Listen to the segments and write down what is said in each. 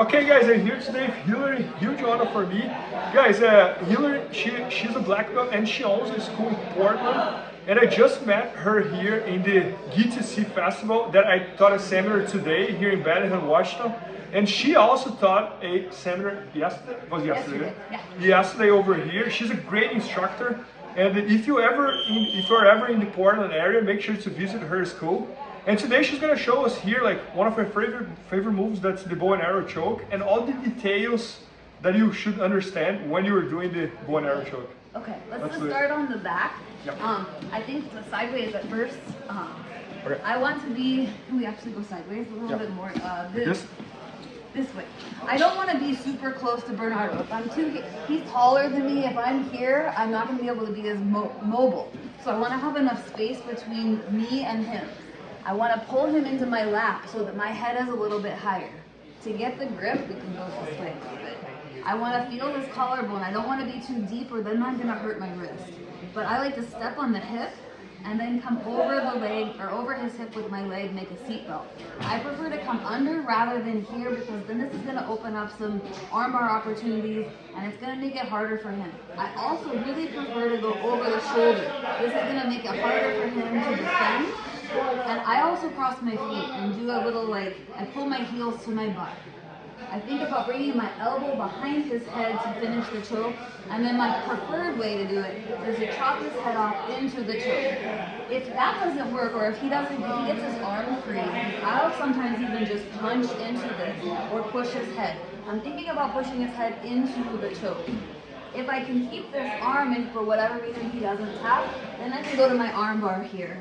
Okay guys, I'm here today with Hillary, huge honor for me. Guys, Hillary, she's a black belt and she owns a school in Portland. And I just met her here in the BJJ Festival that I taught a seminar today here in Bennington, Washington. And she also taught a seminar yesterday, yesterday over here. She's a great instructor. And if you're ever in the Portland area, make sure to visit her school. And today she's gonna show us here like one of her favorite moves, that's the bow and arrow choke, and all the details that you should understand when you are doing the bow and arrow choke. Okay, let's just start on the back. Yep. I think the sideways at first. Okay. I want to be. Can we actually go sideways a little bit more? This way. I don't want to be super close to Bernardo. If I'm he's taller than me. If I'm here, I'm not going to be able to be as mobile. So I want to have enough space between me and him. I want to pull him into my lap so that my head is a little bit higher. To get the grip, we can go this way a little bit. I want to feel his collarbone. I don't want to be too deep or then I'm going to hurt my wrist. But I like to step on the hip and then come over the leg or over his hip with my leg, make a seat belt. I prefer to come under rather than here because then this is going to open up some armbar opportunities and it's going to make it harder for him. I also really prefer to go over the shoulder. This is going to make it harder for him to defend. And I also cross my feet and do a little I pull my heels to my butt. I think about bringing my elbow behind his head to finish the choke, and then my preferred way to do it is to chop his head off into the choke. If that doesn't work, or if he gets his arm free, I'll sometimes even just punch into this or push his head. I'm thinking about pushing his head into the choke. If I can keep this arm and for whatever reason he doesn't tap, then I can go to my arm bar here,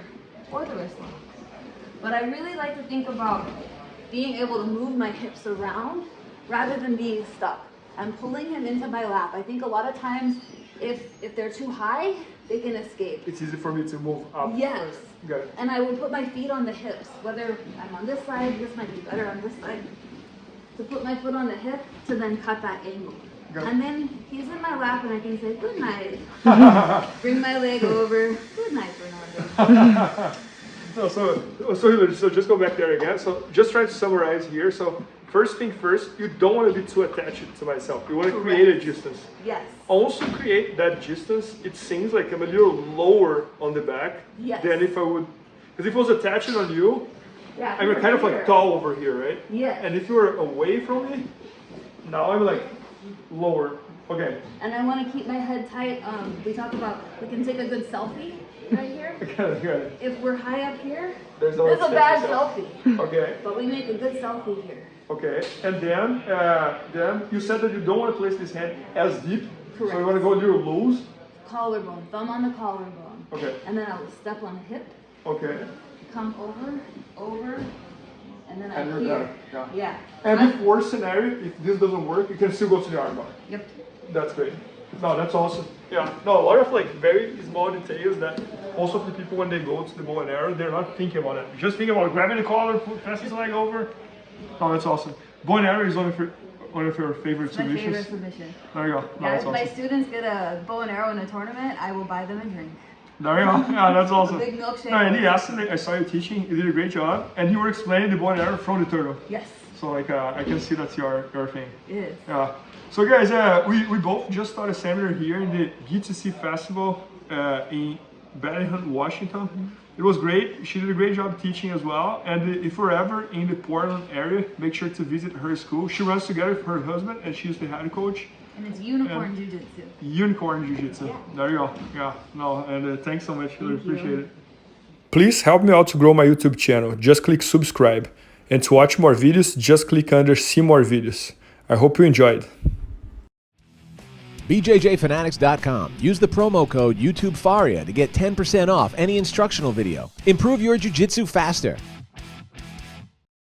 or the wrist lock. But I really like to think about being able to move my hips around rather than being stuck. I'm pulling him into my lap. I think a lot of times if they're too high, they can escape. It's easy for me to move up. Yes. Got it. And I will put my feet on the hips, whether I'm on this side, this might be better on this side, to put my foot on the hip to then cut that angle. And then he's in my lap and I can say, good night. Bring my leg over. Good night, Bernardo. So just go back there again. So just trying to summarize here. So first thing first, you don't want to be too attached to myself. You want to create a distance. Yes. Also create that distance. It seems like I'm a little lower on the back than if I would, because if I was attached on you, I'm kind of like tall over here, right? Yeah. And if you were away from me, now I'm like lower. Okay. And I want to keep my head tight. We talked about we can take a good selfie right here. Okay. If we're high up here, there's a bad selfie. Okay. But we make a good selfie here. Okay. And then you said that you don't want to place this hand as deep. Correct. So you want to go a little loose. Collarbone, thumb on the collarbone. Okay. And then I'll step on the hip. Okay. Come over, and then and I'm you're here. there. Yeah. And if worst scenario, if this doesn't work, you can still go to the armbar. Yep. That's great. No, that's awesome. Yeah. No, a lot of like very small details that most of the people when they go to the bow and arrow, they're not thinking about it. Just thinking about grabbing the collar, passing his leg over. Oh, that's awesome. Bow and arrow is one of your favorite submissions. My favorite submission. There you go. No, Yeah, that's if awesome. my students get a bow and arrow in a tournament, I will buy them a drink. There you go. Yeah, that's awesome. A big milkshake. No, and yesterday I saw you teaching. You did a great job, and you were explaining the bow and arrow from the turtle. Yes. So like I can see that's your thing. It is. Yeah. So guys, we both just started a seminar here in the BJJ Festival in Bennington, Washington. It was great. She did a great job teaching as well. And if you're ever in the Portland area, make sure to visit her school. She runs together with her husband, and she's the head coach. And it's Unicorn Jiu-Jitsu. Unicorn Jiu-Jitsu. Yeah. There you go. Yeah. No, and thanks so much. Really appreciate it. Please help me out to grow my YouTube channel. Just click subscribe. And to watch more videos, just click under see more videos. I hope you enjoyed. BJJFanatics.com. Use the promo code YouTube Faria to get 10% off any instructional video. Improve your jiu-jitsu faster.